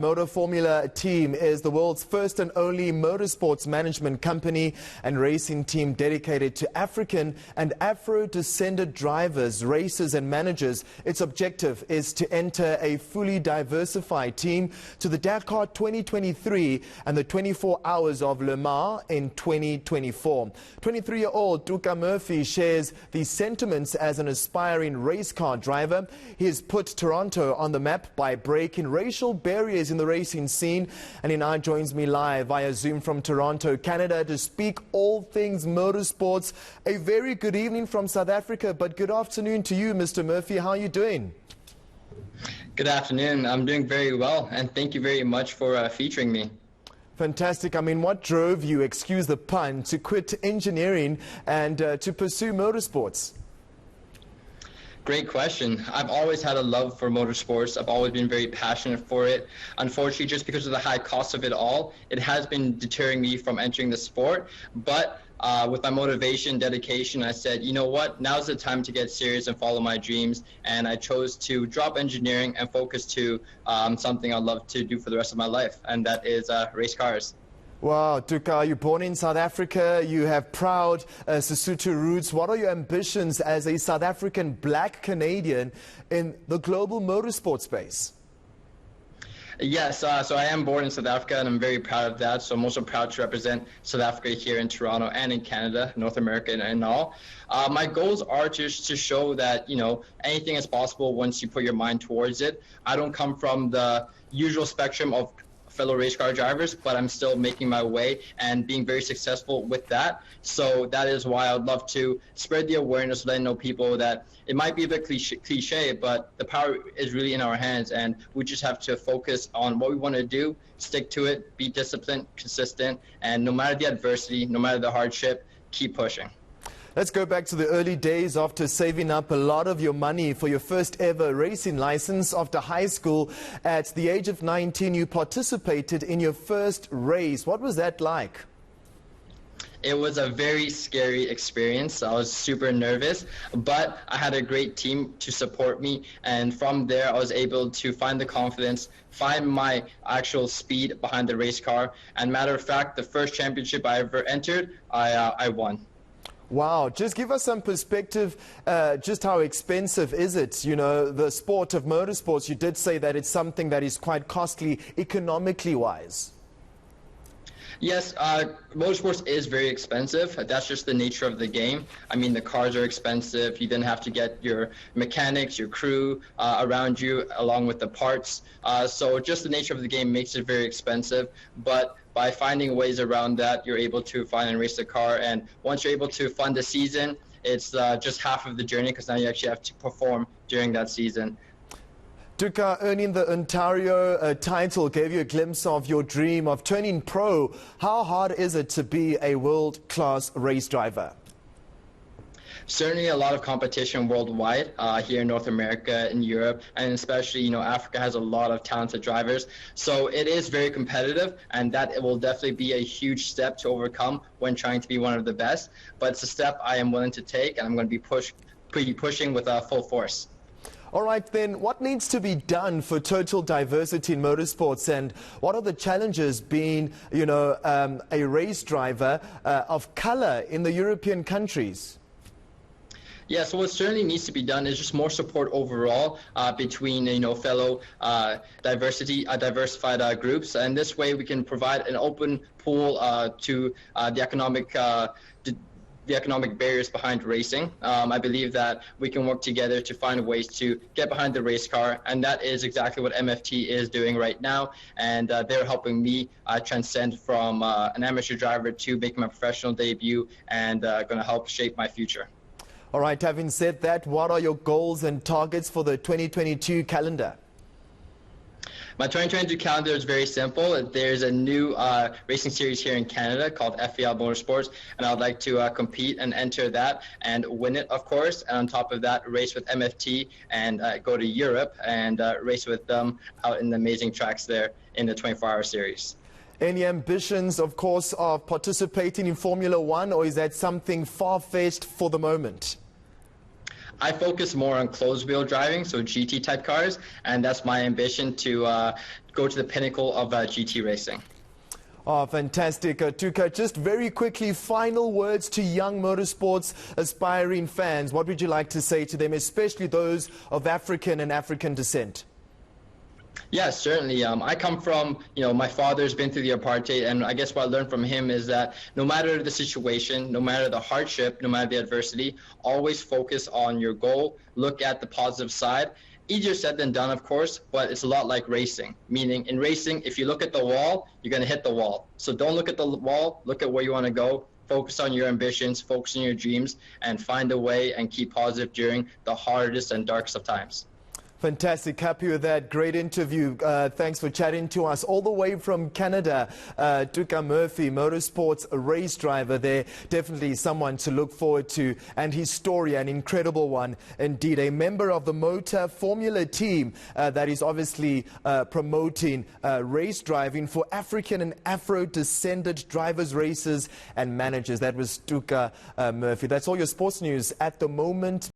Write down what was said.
Motor Formula Team is the world's first and only motorsports management company and racing team dedicated to African and Afro-descended drivers, racers and managers. Its objective is to enter a fully diversified team to the Dakar 2023 and the 24 Hours of Le Mans in 2024. 23-year-old Toka Murphy shares these sentiments as an aspiring race car driver. He has put Toronto on the map by breaking racial barriers in the racing scene, and he now joins me live via Zoom from Toronto, Canada, to speak all things motorsports. A very good evening from South Africa, but good afternoon to you, Mr. Murphy. How are you doing? Good afternoon. I'm doing very well, and thank you very much for featuring me. Fantastic. I mean, what drove you, excuse the pun, to quit engineering and to pursue motorsports? Great question. I've always had a love for motorsports. I've always been very passionate for it. Unfortunately, just because of the high cost of it all, it has been deterring me from entering the sport. But with my motivation, dedication, I said, you know what, now's the time to get serious and follow my dreams. And I chose to drop engineering and focus to something I love to do for the rest of my life, and that is race cars. Wow, Toka, you're born in South Africa. You have proud Sesotho roots. What are your ambitions as a South African black Canadian in the global motorsport space? Yes, so I am born in South Africa, and I'm very proud of that. So I'm also proud to represent South Africa here in Toronto and in Canada, North America and all. My goals are just to show that, you know, anything is possible once you put your mind towards it. I don't come from the usual spectrum of fellow race car drivers, but I'm still making my way and being very successful with that. So that is why I would love to spread the awareness, letting know people that it might be a bit cliche, but the power is really in our hands, and we just have to focus on what we want to do, stick to it, be disciplined, consistent, and no matter the adversity, no matter the hardship, keep pushing. Let's go back to the early days after saving up a lot of your money for your first ever racing license. After high school, at the age of 19, you participated in your first race. What was that like? It was a very scary experience. I was super nervous, but I had a great team to support me. And from there, I was able to find the confidence, find my actual speed behind the race car. And matter of fact, the first championship I ever entered, I won. Wow, just give us some perspective, just how expensive is it? You know, the sport of motorsports, you did say that it's something that is quite costly economically wise. Yes, motorsports is very expensive. That's just the nature of the game. I mean, the cars are expensive. You then have to get your mechanics, your crew around you, along with the parts. So just the nature of the game makes it very expensive. But by finding ways around that, you're able to find and race the car. And once you're able to fund the season, it's just half of the journey, because now you actually have to perform during that season. Toka, earning the Ontario title gave you a glimpse of your dream of turning pro. How hard is it to be a world-class race driver? Certainly a lot of competition worldwide, here in North America, in Europe, and especially, you know, Africa has a lot of talented drivers. So it is very competitive, and that it will definitely be a huge step to overcome when trying to be one of the best. But it's a step I am willing to take, and I'm going to be pushing with full force. All right, then, what needs to be done for total diversity in motorsports, and what are the challenges being, you know, a race driver of color in the European countries? Yeah, so what certainly needs to be done is just more support overall between, you know, fellow diversified groups, and this way we can provide an open pool to the economic barriers behind racing. I believe that we can work together to find ways to get behind the race car, and that is exactly what MFT is doing right now. And they're helping me transcend from an amateur driver to making my professional debut, and going to help shape my future. All right, having said that, what are your goals and targets for the 2022 calendar? My 2022 calendar is very simple. There's a new racing series here in Canada called FEL Motorsports, and I'd like to compete and enter that and win it, of course. And on top of that, race with MFT and go to Europe and race with them out in the amazing tracks there in the 24-hour series. Any ambitions, of course, of participating in Formula One, or is that something far-fetched for the moment? I focus more on closed wheel driving, so GT type cars, and that's my ambition to go to the pinnacle of GT racing. Oh, fantastic. Toka, just very quickly, final words to young motorsports aspiring fans. What would you like to say to them, especially those of African and African descent? Yes, certainly. I come from, my father's been through the apartheid, and I guess what I learned from him is that no matter the situation, no matter the hardship, no matter the adversity, always focus on your goal, look at the positive side. Easier said than done, of course, but it's a lot like racing. Meaning, in racing, if you look at the wall, you're going to hit the wall. So don't look at the wall, look at where you want to go, focus on your ambitions, focus on your dreams, and find a way and keep positive during the hardest and darkest of times. Fantastic. Happy with that. Great interview. Thanks for chatting to us all the way from Canada. Toka Murphy, motorsports race driver there. Definitely someone to look forward to. And his story, an incredible one indeed. A member of the Motor Formula team that is obviously promoting race driving for African and Afro-descended drivers, racers and managers. That was Toka Murphy. That's all your sports news at the moment.